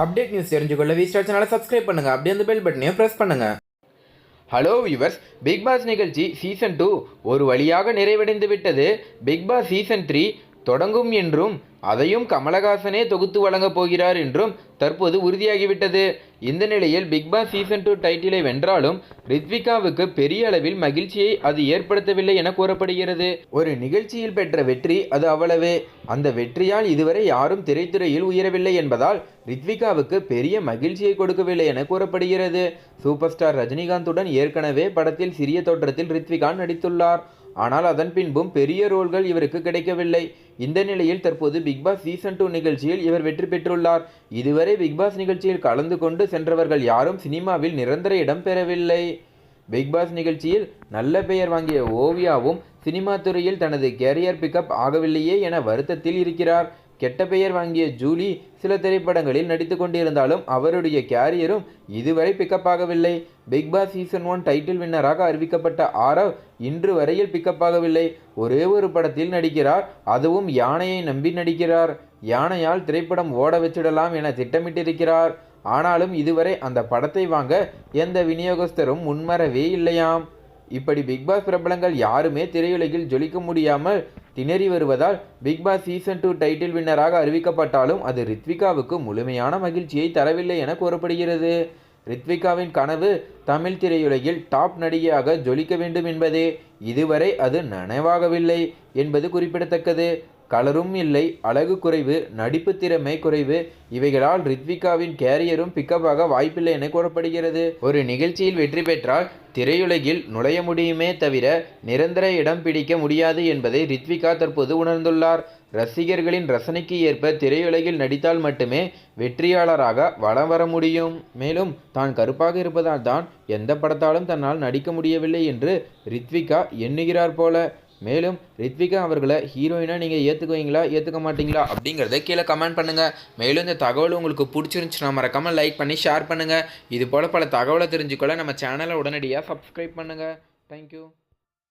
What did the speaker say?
Update news தெரிஞ்சுக்கொள்ள V star சேனலை subscribe பண்ணுங்க. அப்படியே அந்த பெல் பட்டனையும் பிரஸ் பண்ணுங்க. ஹலோ வியூவர்ஸ், பிக் பாஸ் நிகழ்ச்சி சீசன் 2 ஒரு வழியாக நிறைவடைந்து விட்டது. பிக் பாஸ் சீசன் 3 தொடங்கும் என்றும் அதையும் கமலஹாசனே தொகுத்து வழங்கப் போகிறார் என்றும் தற்போது உறுதியாகிவிட்டது. இந்த நிலையில் பிக் பாஸ் சீசன் 2 டைட்டிலை வென்றாலும் ரித்விகாவுக்கு பெரிய அளவில் மகிழ்ச்சியை அது ஏற்படுத்தவில்லை என கூறப்படுகிறது. ஒரு நிகழ்ச்சியில் பெற்ற வெற்றி அது அவ்வளவே. அந்த வெற்றியால் இதுவரை யாரும் திரைத்துறையில் உயரவில்லை என்பதால் ரித்விகாவுக்கு பெரிய மகிழ்ச்சியை கொடுக்கவில்லை என கூறப்படுகிறது. சூப்பர் ஸ்டார் ரஜினிகாந்துடன் ஏற்கனவே படத்தில் சிறிய தோற்றத்தில் ரித்விகா நடித்துள்ளார். ஆனால் அதன் பின்பும் பெரிய ரோல்கள் இவருக்கு கிடைக்கவில்லை. இந்த நிலையில் தற்போது பிக் பாஸ் சீசன் 2 நிகழ்ச்சியில் இவர் வெற்றி பெற்றுள்ளார். இதுவரை பிக் பாஸ் நிகழ்ச்சியில் கலந்து கொண்டு சென்றவர்கள் யாரும் சினிமாவில் நிரந்தர இடம் பெறவில்லை. பிக் பாஸ் நிகழ்ச்சியில் நல்ல பெயர் வாங்கிய ஓவியாவும் சினிமா துறையில் தனது கேரியர் பிக்கப் ஆகவில்லையே என வருத்தத்தில் இருக்கிறார். கெட்ட பெயர் வாங்கிய ஜூலி சில திரைப்படங்களில் நடித்து கொண்டிருந்தாலும் அவருடைய கேரியரும் இதுவரை பிக்கப் ஆகவில்லை. பிக் பாஸ் சீசன் 1 டைட்டில் வின்னராக அறிவிக்கப்பட்ட ஆரவ் இன்று வரையில் பிக்கப் ஆகவில்லை. ஒரே ஒரு படத்தில் நடிக்கிறார், அதுவும் யானையை நம்பி நடிக்கிறார். யானையால் திரைப்படம் ஓட வச்சிடலாம் என திட்டமிட்டிருக்கிறார். ஆனாலும் இதுவரை அந்த படத்தை வாங்க எந்த விநியோகஸ்தரும் முன்வரவே இல்லையாம். இப்படி பிக் பாஸ் பிரபலங்கள் யாருமே திரையுலகில் ஜொலிக்க முடியாமல் திணறி வருவதால் பிக் பாஸ் சீசன் 2 டைட்டில் வின்னராக அறிவிக்கப்பட்டாலும் அது ரித்விகாவுக்கு முழுமையான மகிழ்ச்சியை தரவில்லை என கூறப்படுகிறது. ரித்விகாவின் கனவு தமிழ் திரையுலகில் டாப் நடிகையாக ஜொலிக்க வேண்டும் என்பதே. இதுவரை அது நனவாகவில்லை என்பது குறிப்பிடத்தக்கது. கலரும் இல்லை, அழகு குறைவு, நடிப்பு திறமை குறைவு, இவைகளால் ரித்விகாவின் கேரியரும் பிக்கப்பாக வாய்ப்பில்லை என கூறப்படுகிறது. ஒரு நிகழ்ச்சியில் வெற்றி பெற்றால் திரையுலகில் நுழைய முடியுமே தவிர நிரந்தர இடம் பிடிக்க முடியாது என்பதை ரித்விகா தற்போது உணர்ந்துள்ளார். ரசிகர்களின் ரசனைக்கு ஏற்ப திரையுலகில் நடித்தால் மட்டுமே வெற்றியாளராக வலம் வர முடியும். மேலும் தான் கருப்பாக இருப்பதால் தான் எந்த படத்தாலும் தன்னால் நடிக்க முடியவில்லை என்று ரித்விகா எண்ணுகிறார் போல. மேலும் ரித்விகா அவர்களை ஹீரோயினாக நீங்கள் ஏற்றுக்குவீங்களா ஏற்றுக்க மாட்டீங்களா அப்படிங்கிறத கீழே கமெண்ட் பண்ணுங்கள். மேலும் இந்த தகவல் உங்களுக்கு பிடிச்சிருந்துச்சுன்னா மறக்காமல் லைக் பண்ணி ஷேர் பண்ணுங்கள். இது போல் பல தகவலை தெரிஞ்சுக்கொள்ள நம்ம சேனலை உடனடியாக சப்ஸ்கிரைப் பண்ணுங்கள். தேங்க்யூ.